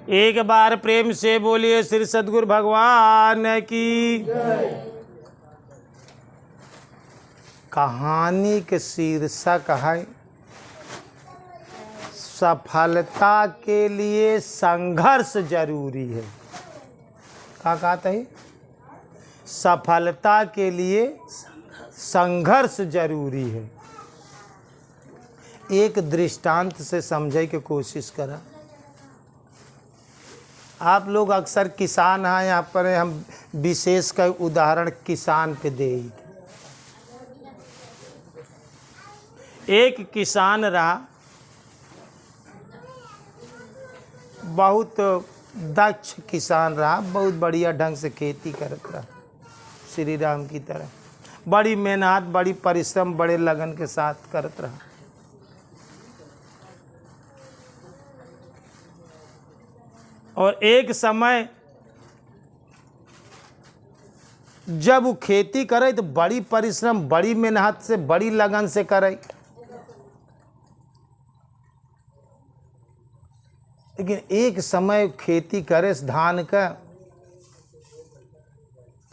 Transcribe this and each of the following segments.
एक बार प्रेम से बोलिए श्री सद्गुरु भगवान की। कहानी के शीर्षक है सफलता के लिए संघर्ष जरूरी है। क्या कहते हैं? सफलता के लिए संघर्ष जरूरी है। एक दृष्टांत से समझने की कोशिश करा। आप लोग अक्सर किसान हैं, यहाँ पर हम विशेष का उदाहरण किसान पे दे। एक किसान रहा, बहुत दक्ष किसान रहा, बहुत बढ़िया ढंग से खेती करता रहा, श्री राम की तरह बड़ी मेहनत, बड़ी परिश्रम, बड़े लगन के साथ करता रहा। और एक समय जब वो खेती करे तो बड़ी परिश्रम, बड़ी मेहनत से, बड़ी लगन से करे, लेकिन एक समय खेती करे धान का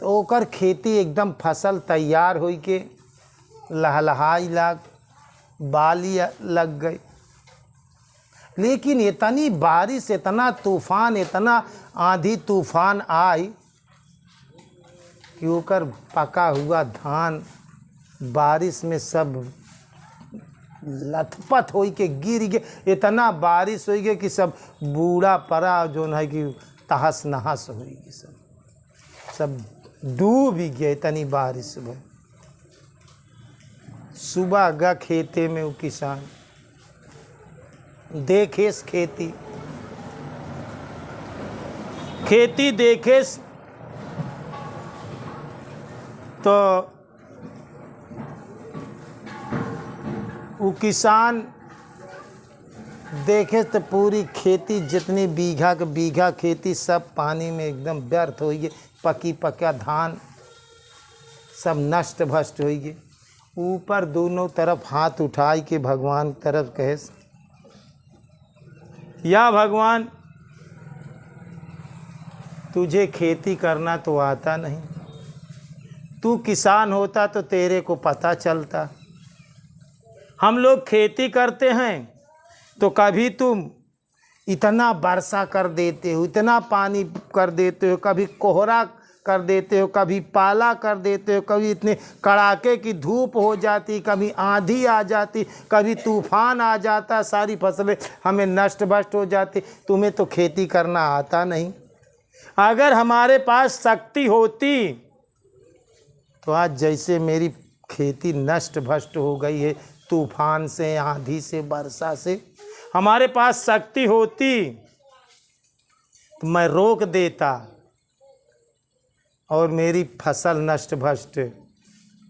तो ओकर खेती एकदम फसल तैयार हो के लहलहाई लाग, बाली लग गई। लेकिन इतनी बारिश, इतना तूफान, इतना आंधी तूफान आई कि ओकर पका हुआ धान बारिश में सब लथपथ हो के गिर गए। इतना बारिश हो गई कि सब बूढ़ा पड़ा जो है कि तहस नहस हो गई, सब डूब गए। इतनी बारिश भई। सुबह गा खेते में वो किसान देखेस खेती देखेस तो वो किसान देखे तो पूरी खेती, जितनी बीघा के बीघा खेती, सब पानी में एकदम व्यर्थ हो गई। पकी पका धान सब नष्ट भष्ट हो गई। ऊपर दोनों तरफ हाथ उठाई के भगवान की तरफ कहे, या भगवान तुझे खेती करना तो आता नहीं, तू किसान होता तो तेरे को पता चलता। हम लोग खेती करते हैं तो कभी तुम इतना वर्षा कर देते हो, इतना पानी कर देते हो, कभी कोहरा कर देते हो, कभी पाला कर देते हो, कभी इतने कड़ाके की धूप हो जाती, कभी आंधी आ जाती, कभी तूफान आ जाता, सारी फसलें हमें नष्ट भष्ट हो जाती। तुम्हें तो खेती करना आता नहीं। अगर हमारे पास शक्ति होती तो आज जैसे मेरी खेती नष्ट भष्ट हो गई है तूफान से, आंधी से, वर्षा से, हमारे पास शक्ति होती तो मैं रोक देता और मेरी फसल नष्ट भष्ट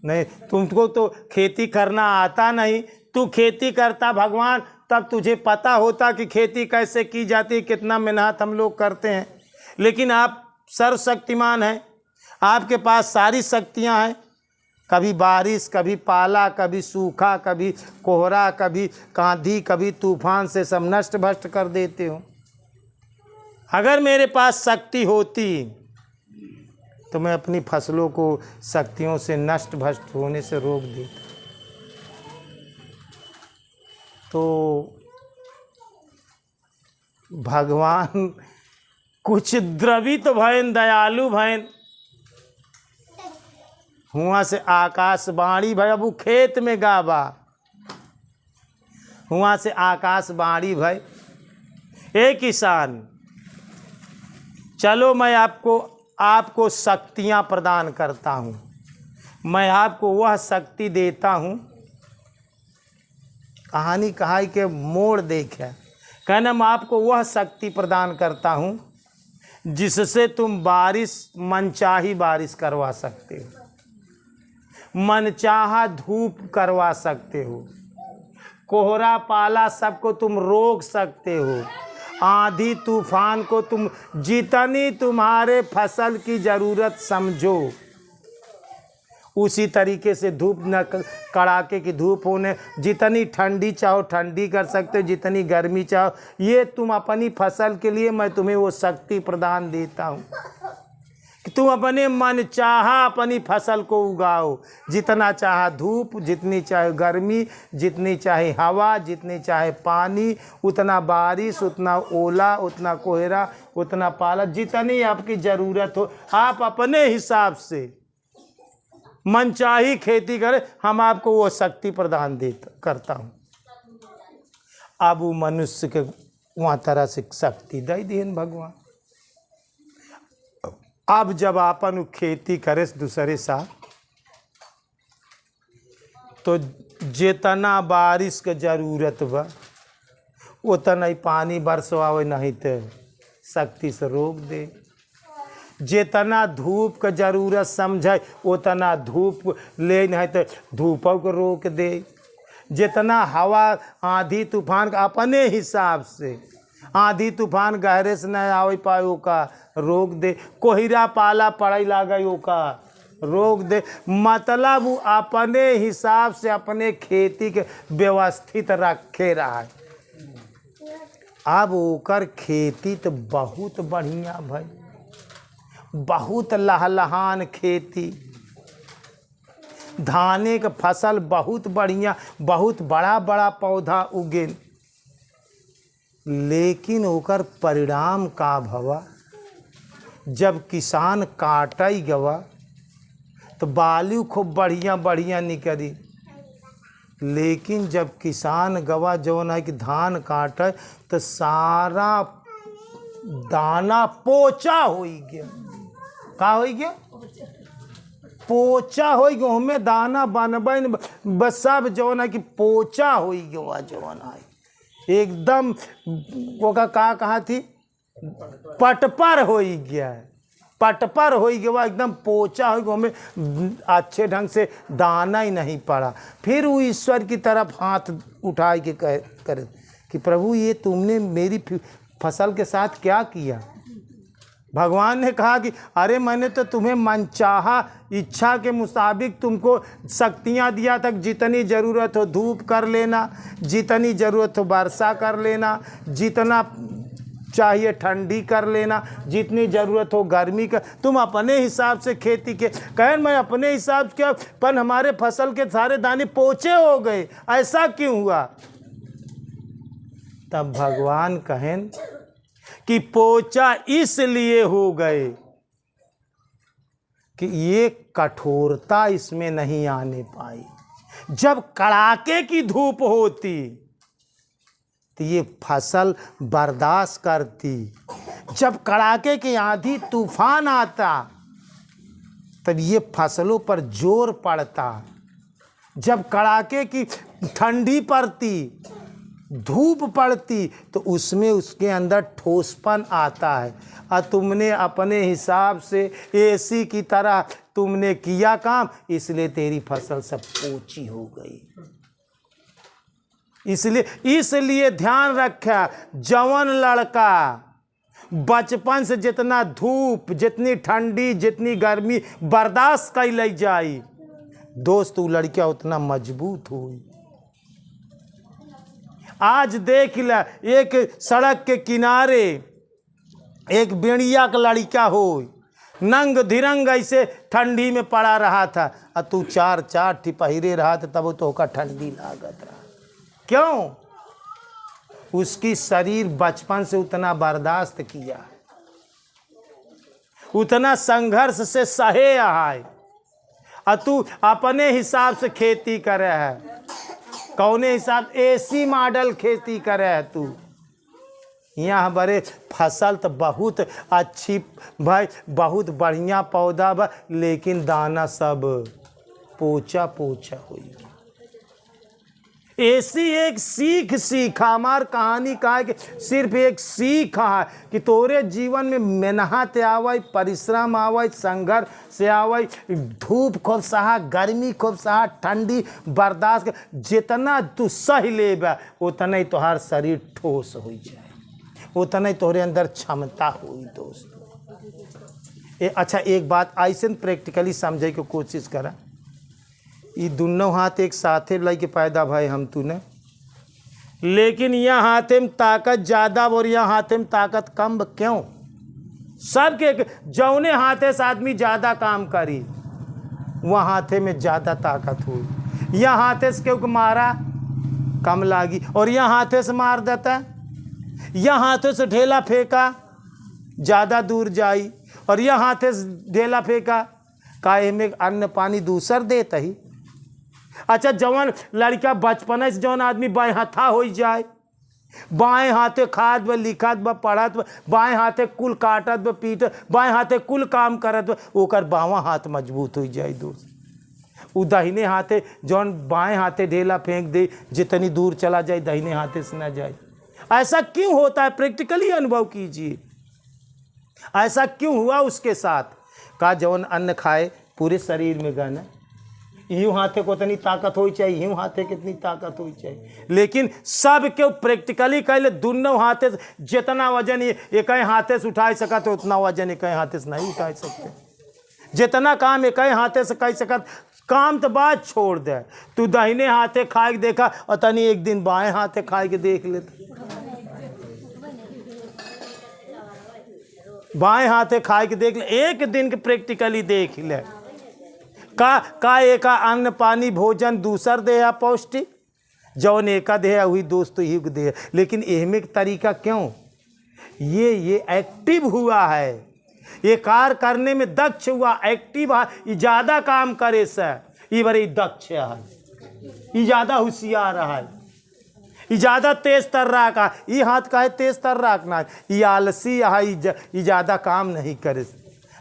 नहीं। तुमको तो खेती करना आता नहीं, तू खेती करता भगवान, तब तुझे पता होता कि खेती कैसे की जाती है, कितना मेहनत हम लोग करते हैं। लेकिन आप सर्वशक्तिमान हैं, आपके पास सारी शक्तियां हैं। कभी बारिश, कभी पाला, कभी सूखा, कभी कोहरा, कभी आंधी, कभी तूफान से सब नष्ट भष्ट कर देते हो। अगर मेरे पास शक्ति होती तो मैं अपनी फसलों को शक्तियों से नष्ट भष्ट होने से रोक देता। तो भगवान कुछ द्रवित भयन, दयालु भयन, हुआ से आकाशवाणी भय। अब वो खेत में गावा, हुआ से आकाशवाणी भय, ए किसान चलो मैं आपको शक्तियाँ प्रदान करता हूँ, मैं आपको वह शक्ति देता हूँ। कहानी कहाई के मोड़ देखे, कहना मैं आपको वह शक्ति प्रदान करता हूँ जिससे तुम बारिश, मनचाही बारिश करवा सकते हो, मनचाहा धूप करवा सकते हो, कोहरा पाला सबको तुम रोक सकते हो, आंधी तूफान को तुम जितनी तुम्हारे फसल की ज़रूरत समझो उसी तरीके से धूप न कड़ाके की धूप होने, जितनी ठंडी चाहो ठंडी कर सकते हो, जितनी गर्मी चाहो। ये तुम अपनी फसल के लिए मैं तुम्हें वो शक्ति प्रदान देता हूँ कि तुम अपने मन चाहा अपनी फसल को उगाओ। जितना चाहा धूप, जितनी चाहे गर्मी, जितनी चाहे हवा, जितनी चाहे पानी, उतना बारिश, उतना ओला, उतना कोहरा, उतना पाला, जितनी आपकी ज़रूरत हो आप अपने हिसाब से मनचाही खेती करें। हम आपको वो शक्ति प्रदान करता हूँ। अब वो मनुष्य के वहाँ तरह से शक्ति दे दीन भगवान। अब जब आपन खेती करे दूसरे साथ, तो जितना बारिश के जरूरत बा उतना ही पानी बरसवावे, नहीं तो शक्ति से रोक दे। जितना धूप के जरूरत समझे उतना धूप ले, नहीं तो धूपों को रोक दे। जितना हवा आंधी तूफान का अपने हिसाब से, आंधी तूफान गहरे से न आवे पाए ओका रोक दे। कोहरा पाला पड़े लागे ओका रोक दे। मतलब वो अपने हिसाब से अपने खेती के व्यवस्थित रखे रहा है। अब ओकर खेती तो बहुत बढ़िया भाई, बहुत लहलहान खेती। धाने का फसल बहुत बढ़िया, बहुत बड़ा बड़ा पौधा उगे। लेकिन ओकर परिणाम का भवा, जब किसान काटई गवा तो बालू खूब बढ़िया बढ़िया निकली। लेकिन जब किसान गवा जौन है कि धान काटे तो सारा दाना पोचा हो गया। का हो गया? पोचा हो गया। हमें दाना बनबे बस सब जौन है कि पोचा हो गया। जौन है एकदम ओका का कहा थी, पटपर हो गया है। पटपर हो गया, एकदम पोचा हो गया। हमें अच्छे ढंग से दाना ही नहीं पड़ा। फिर वो ईश्वर की तरफ हाथ उठा के करे कि प्रभु ये तुमने मेरी फसल के साथ क्या किया। भगवान ने कहा कि अरे मैंने तो तुम्हें मनचाहा इच्छा के मुताबिक तुमको शक्तियाँ दिया तक, जितनी ज़रूरत हो धूप कर लेना, जितनी ज़रूरत हो वर्षा कर लेना, जितना चाहिए ठंडी कर लेना, जितनी ज़रूरत हो गर्मी का। तुम अपने हिसाब से खेती के कहें, मैं अपने हिसाब से क्या, पर हमारे फसल के सारे दाने पोचे हो गए, ऐसा क्यों हुआ। तब भगवान कहें कि पोचा इसलिए हो गए कि ये कठोरता इसमें नहीं आने पाई। जब कड़ाके की धूप होती तो ये फसल बर्दाश्त करती। जब कड़ाके की आंधी तूफान आता तब ये फसलों पर जोर पड़ता। जब कड़ाके की ठंडी पड़ती, धूप पड़ती, तो उसमें उसके अंदर ठोसपन आता है। और तुमने अपने हिसाब से एसी की तरह तुमने किया काम, इसलिए तेरी फसल सब पोची हो गई। इसलिए ध्यान रखा, जवान लड़का बचपन से जितना धूप, जितनी ठंडी, जितनी गर्मी बर्दाश्त कर ले जाई, दोस्त वो लड़कियां उतना मजबूत हुई। आज देख ला, एक सड़क के किनारे एक बेड़िया का लड़का हो, नंग धिरंग ऐसे ठंडी में पड़ा रहा था, और तू चार पहिरे रहा था, तब तो का ठंडी लागत रहा। क्यों? उसकी शरीर बचपन से उतना बर्दाश्त किया, उतना संघर्ष से सहे है। और तू अपने हिसाब से खेती करे है। कौने हिसाब? एसी मॉडल खेती करे है तू। यहाँ बड़े फसल तो बहुत अच्छी भाई, बहुत बढ़िया पौधा बा, लेकिन दाना सब पोचा पोचा हुई। ऐसी एक सीख हमार कहानी का है कि सिर्फ एक सीख है कि तोरे जीवन में मेहनत आवे, परिश्रम आवे, संघर्ष से आवे, धूप खूब सहा, गर्मी खूब सहा, ठंडी बर्दाश्त, जितना तू सह लेबा उतना ही तोहार शरीर ठोस हो जाए, उतना ही तोहरे अंदर क्षमता हुई। दोस्तों अच्छा एक बात ऐसे प्रैक्टिकली समझे की कोशिश करा। ये दोनों हाथ एक साथे लेके पैदा भाई हम तूने, लेकिन यहाँ हाथे में ताकत ज़्यादा और यहाँ हाथे में ताकत कम क्यों? सबके जौने हाथे से आदमी ज़्यादा काम करी वहाँ हाथे में ज़्यादा ताकत हुई। यहाँ हाथे से क्यों मारा कम लागी, और यहाँ हाथे से मार देता, यहाँ हाथे से ढेला फेंका ज़्यादा दूर जाई, और यहाँ हाथे से ढेला फेंका काहे में अन्न पानी दूसर देता ही। अच्छा जवान लड़का बचपन से जौन आदमी बाएं हाथा हो जाए, बाएं हाथे खात ब लिखत ब पढ़त ब, बाएं हाथे कुल काटत ब पीटत, बाएं हाथे कुल काम करत ब, ओकर बावा हाथ मजबूत हो जाए दोस्त। उ दाहिने हाथे जौन बाएं हाथे ढेला फेंक दे, जितनी दूर चला जाए दाहिने हाथे से ना जाए। ऐसा क्यों होता है? प्रैक्टिकली अनुभव कीजिए, ऐसा क्यों हुआ उसके साथ? का जौन अन्न खाए पूरे शरीर में गन, यूँ हाथे को इतनी ताकत होनी चाहिए, यूँ हाथे कितनी ताकत होनी चाहिए, लेकिन सब के प्रैक्टिकली कहले दोनों हाथे से जितना वजन एक हाथे से उठा सकते तो उतना वजन एक हाथे से नहीं उठा सकते। जितना काम एक हाथे से कर सकत काम तो बात छोड़ दे, तू दाहिने हाथे खाए के देखा और तनी एक दिन बाएं हाथे खाए के देख लेता, बाएं हाथे खाए के देख ले, एक दिन के प्रैक्टिकली देख ले। का एका अन्न पानी भोजन दूसर दे है पौष्टिक, जौन एका दे है वही दोस्त ही दे है, लेकिन एहमे तरीका क्यों? ये एक्टिव हुआ है, ये कार्य करने में दक्ष हुआ, एक्टिव है, ये ज़्यादा काम करे से ये बड़े दक्ष है, ये ज़्यादा होशियार है, ये ज़्यादा तेज तर्राक है। ये हाथ का है तेज तर्राक ना, ये आलसी है, ये ज़्यादा काम नहीं करे।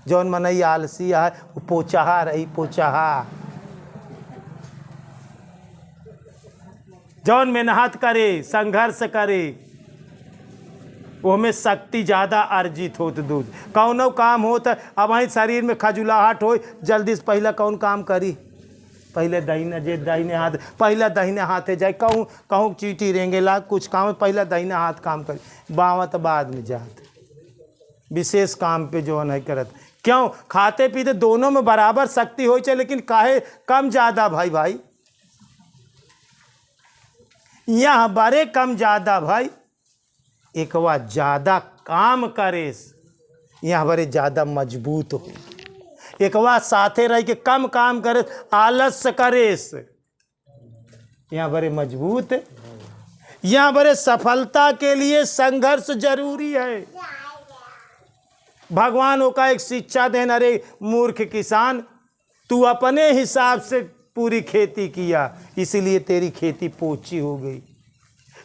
जौन मन ये आलसी है वो पोचाहा रही, पोचाहा। जौन मेहनत करे संघर्ष करे वो में शक्ति ज़्यादा अर्जित होत दूध। कौनो काम होत अब वहीं शरीर में खजुलाहट हो, जल्दी से पहला कौन काम करी? पहले दाहिने हाथ, पहला दाहिने हाथे जाए, कहूँ चीटी रेंगे ला कुछ काम, पहला दाहिने हाथ काम करी, बावा तो बाद में जात विशेष काम पे जो नहीं करत। क्यों? खाते पीते दोनों में बराबर शक्ति हो चाहिए, लेकिन काहे कम ज़्यादा भाई यहाँ बड़े कम ज़्यादा भाई, एक बार ज़्यादा काम करे यहाँ बड़े ज़्यादा मजबूत हो, एक बार साथे रह के कम काम करे आलस्य करे यहाँ बड़े मजबूत। यहाँ बड़े सफलता के लिए संघर्ष जरूरी है। भगवान का एक शिक्षा देना, अरे मूर्ख किसान तू अपने हिसाब से पूरी खेती किया इसलिए तेरी खेती पोची हो गई।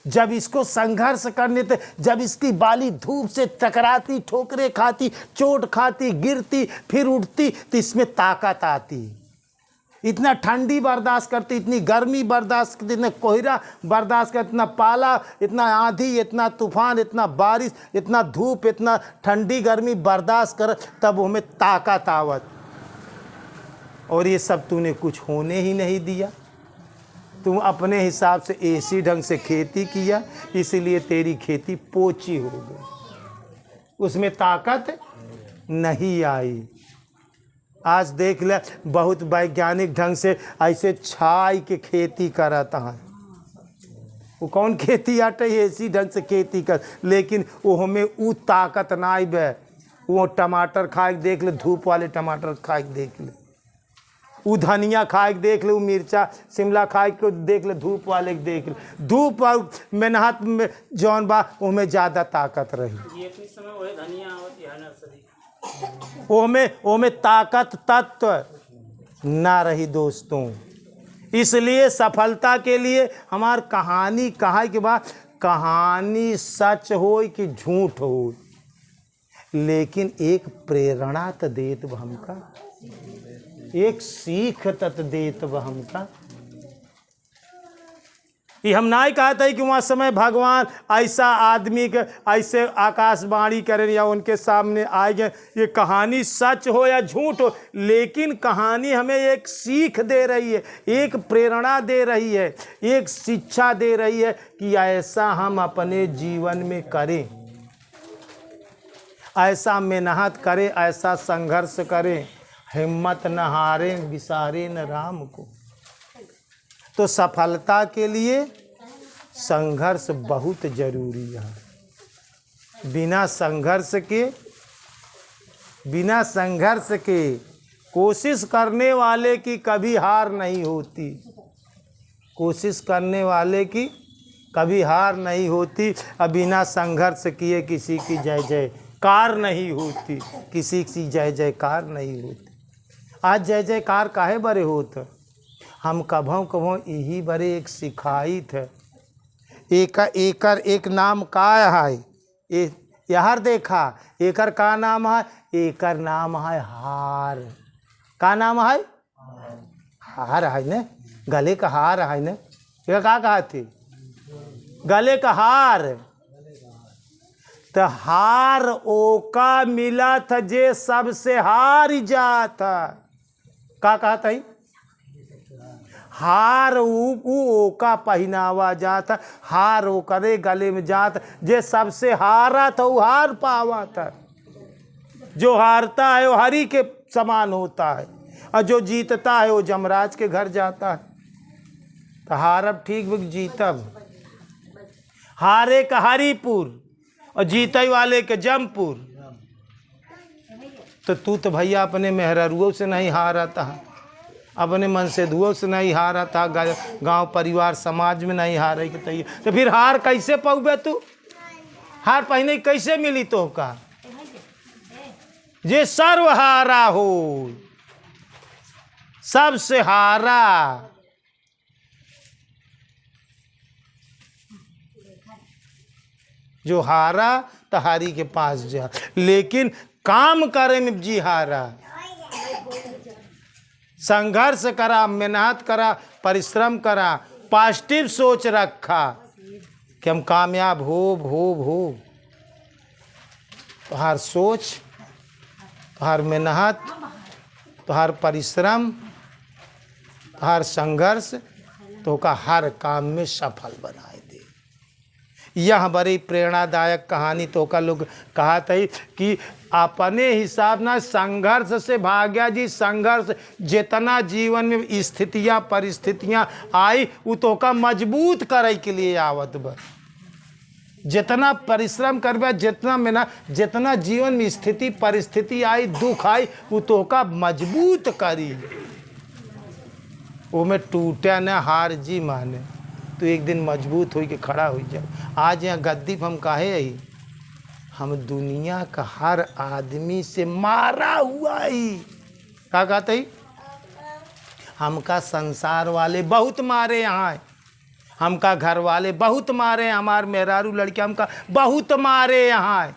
जब इसको संघर्ष करने थे, जब इसकी बाली धूप से टकराती, ठोकरे खाती, चोट खाती, गिरती, फिर उठती, तो इसमें ताकत आती। इतना ठंडी बर्दाश्त करती, इतनी गर्मी बर्दाश्त करती, इतना कोहरा बर्दाश्त करती, इतना पाला, इतना आंधी, इतना तूफान, इतना बारिश, इतना धूप, इतना ठंडी गर्मी बर्दाश्त कर, तब हमें ताकत आवत। और ये सब तूने कुछ होने ही नहीं दिया। तुम अपने हिसाब से ऐसी ढंग से खेती किया इसलिए तेरी खेती पोची हो गई, उसमें ताकत नहीं आई। आज देख ले बहुत वैज्ञानिक ढंग से ऐसे छाई के खेती करता है, वो कौन खेती आटे ऐसी ढंग से खेती कर, लेकिन वो हमें वो ताकत ना आई बे। वो टमाटर खा के देख ले, धूप वाले टमाटर खा के देख ले, वो धनिया खाए के देख ले, वो मिर्चा शिमला खाए के देख ले, धूप वाले के देख ले। धूप और मेहनत में जौन बा उसमें ज़्यादा ताकत रही, ओमे ताकत तत्व ना रही दोस्तों। इसलिए सफलता के लिए हमार कहानी कहा के बाद कहानी सच हो कि झूठ हो, लेकिन एक प्रेरणा तो देत हमका, एक सीख तत देत हमका। ये हम ना ही कहते कि वहाँ समय भगवान ऐसा आदमी के ऐसे आकाशवाणी करें या उनके सामने आएंगे, ये कहानी सच हो या झूठ हो, लेकिन कहानी हमें एक सीख दे रही है, एक प्रेरणा दे रही है, एक शिक्षा दे रही है कि ऐसा हम अपने जीवन में करें, ऐसा मेहनत करें, ऐसा संघर्ष करें, हिम्मत न हारें, विसारे न राम को। तो सफलता के लिए संघर्ष बहुत जरूरी है। बिना संघर्ष के कोशिश करने वाले की कभी हार नहीं होती। कोशिश करने वाले की कभी हार नहीं होती। और बिना संघर्ष किए किसी की जय जयकार नहीं होती। किसी की जय जयकार नहीं होती। आज जय जयकार काहे बरे होत? हम कभों यही बरे एक सिखाई थे। एक नाम का है यार देखा, एकर का नाम है? एकर नाम है हार। का नाम है? हार है ने, गले का हार है ने। ये का कहा थे? गले का हार। तो हार ओका मिला था जे सबसे हार जाता। का कहा था? हार ओका पहनावा जाता। हार ओ करे गले में जाता जे सबसे हारा था वो हार पावा था। जो हारता है वो हरि के समान होता है, और जो जीतता है वो जमराज के घर जाता है। तो हारब ठीक भी जीतब। हारे का हरिपुर और जीते वाले के जमपुर। तो तू तो भैया अपने मेहरारुओं से नहीं हारा था, अपने मन से धुओं से नहीं हारा था, गांव परिवार समाज में नहीं हारे के तैयार। तो फिर हार कैसे पाऊबे तू? हार पहने कैसे मिली तो का? जे सर्वहारा हो, सबसे हारा। जो हारा तो हारी के पास जा, लेकिन काम करे में जी हारा। संघर्ष करा, मेहनत करा, परिश्रम करा, पॉजिटिव सोच रखा कि हम कामयाब हो। तुम्हार सोच, तुम्हार मेहनत, तुम्हार परिश्रम, तुम्हार संघर्ष तो का हर काम में सफल बनाए दे। यह बड़ी प्रेरणादायक कहानी तो का लोग कहा था कि अपने हिसाब ना संघर्ष से भाग्या जी। संघर्ष जितना जीवन में स्थितियाँ परिस्थितियाँ आई वो तो का मजबूत करे के लिए आवत बा। जितना परिश्रम करबे, जितना मेहनत, जितना जीवन में स्थिति परिस्थिति आई, दुख आई, वो तो का मजबूत करी। वो में टूटे न हार जी माने, तो एक दिन मजबूत हो के खड़ा हो जाओ। आज यहाँ गद्दी पर हम काहे आई? हम दुनिया का हर आदमी से मारा हुआ ही। क्या कहते ही? हमका संसार वाले बहुत मारे यहाँ, हमका घर वाले बहुत मारे, हमारे मेहरारू लड़के हमका बहुत मारे यहाँ।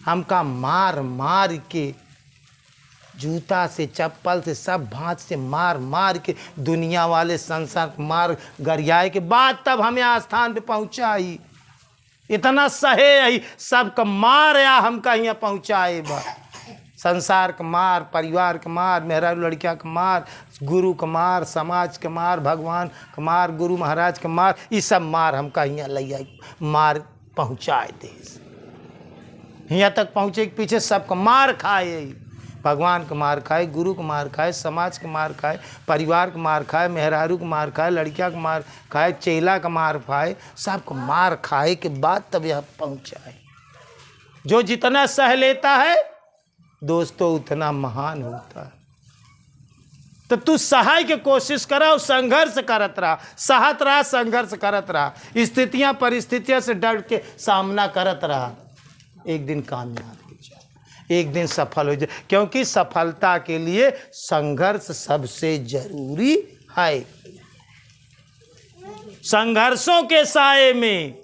हमका मार मार के, जूता से चप्पल से सब भांज से मार मार के दुनिया वाले संसार मार गरियाए के बाद तब हमें आस्थान पे पहुँचाई। इतना सहे आई सबका मार या हमका यहाँ पहुँचाए बा। संसार का मार, परिवार का मार, मेहरारू लड़किया का मार, गुरु का मार, समाज का मार, भगवान का मार, गुरु महाराज का मार, ये सब मार हमका यहाँ ले आई, मार पहुँचाए देश। यहाँ तक पहुँचे के पीछे सबका मार खाए। भगवान का मार खाए, गुरु का मार खाए, समाज का मार खाए, परिवार का मार खाए, मेहरारू का मार खाए, लड़किया का मार खाए, चेला का मार खाए, सबको मार खाए के बाद तब यहाँ पहुँचाए। जो जितना सह लेता है दोस्तों उतना महान होता है। तो तू सहाय के कोशिश करा और संघर्ष करत रहा, सहत रहा, संघर्ष करत रहा, स्थितियाँ परिस्थितियों से डर के सामना करत रहा। एक दिन कामयाब हो जाए, एक दिन सफल हो जाए, क्योंकि सफलता के लिए संघर्ष सबसे जरूरी है। संघर्षों के साए में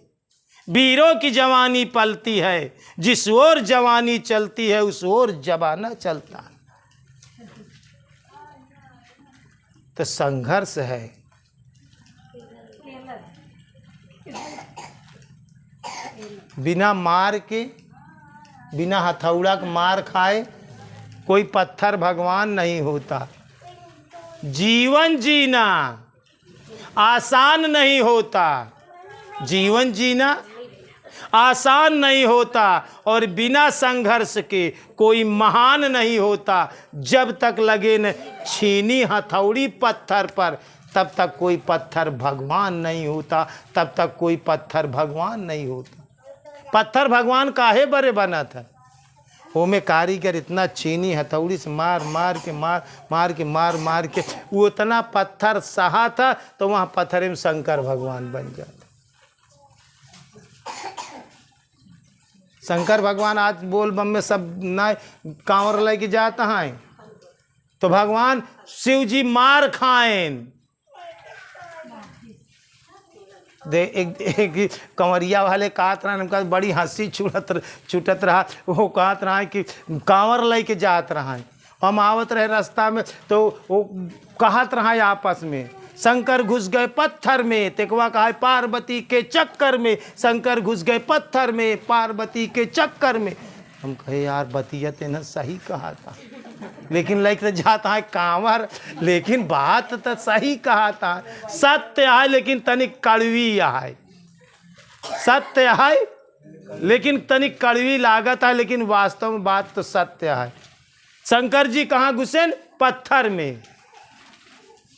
वीरों की जवानी पलती है, जिस ओर जवानी चलती है उस ओर जमाना चलता है। तो संघर्ष है। बिना मार के, बिना हथौड़ा के मार खाए कोई पत्थर भगवान नहीं होता। जीवन जीना आसान नहीं होता, जीवन जीना आसान नहीं होता, और बिना संघर्ष के कोई महान नहीं होता। जब तक लगे न छीनी हथौड़ी पत्थर पर तब तक कोई पत्थर भगवान नहीं होता, तब तक कोई पत्थर भगवान नहीं होता। पत्थर भगवान काहे बरे बना था? वो में कारीगर इतना चीनी हथौड़ी से मार मार के वो इतना पत्थर सहा था, तो वहाँ पत्थर में शंकर भगवान बन जाता। शंकर भगवान आज बोल बम में सब ना कांवर लेके जाता है, तो भगवान शिव जी मार खाएं। एक कंवरिया वाले कहत रहा, उनका बड़ी हंसी छूटत रहा। वो कहत रहा कि कांवर लेके जात रहा, हम आवत रहे रास्ता में, तो वो कहत रहा आपस में, शंकर घुस गए पत्थर में। तेकवा कहा पार्वती के चक्कर में, शंकर घुस गए पत्थर में, पार्वती के चक्कर में। हम कहे यार बतिया तेना सही कहा था, लेकिन लेके जाता है कांवर, लेकिन बात तो सही कहा था। सत्य है लेकिन तनिक कड़वी है, सत्य है लेकिन तनिक कड़वी लागत है, लेकिन वास्तव में बात तो सत्य है। शंकर जी कहाँ घुसे? पत्थर में।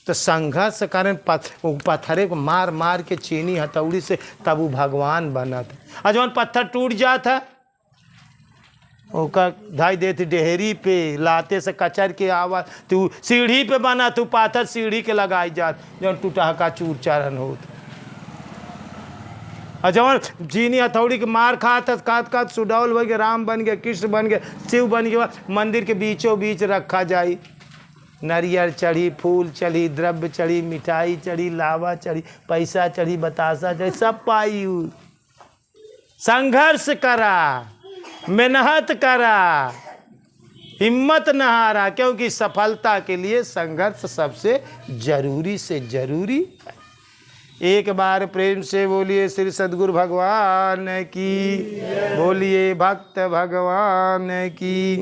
तो संघर्ष कारण पत्थरे को मार मार के चीनी हथौड़ी से तब वो भगवान बना था। और जब पत्थर टूट जाता, ओका धाई देती डेहरी पे लाते से कचर के आवाज, तू सीढ़ी पे बना, तू पाथर सीढ़ी के लगाई जात, जब टूटा का चूर चारण हो। और जब चीनी हथौड़ी के मार खात सुडौल बन गए, राम बन गए, कृष्ण बन गए, शिव बन गए। मंदिर के बीचों बीच रखा जाई, नारियल चढ़ी, फूल चढ़ी, द्रव्य चढ़ी, मिठाई चढ़ी, लावा चढ़ी, पैसा चढ़ी, बतासा चढ़ी, सब पाई। संघर्ष करा, मेहनत करा, हिम्मत न हारा, क्योंकि सफलता के लिए संघर्ष सबसे जरूरी से जरूरी है। एक बार प्रेम से बोलिए श्री सद्गुरु भगवान की, बोलिए भक्त भगवान की।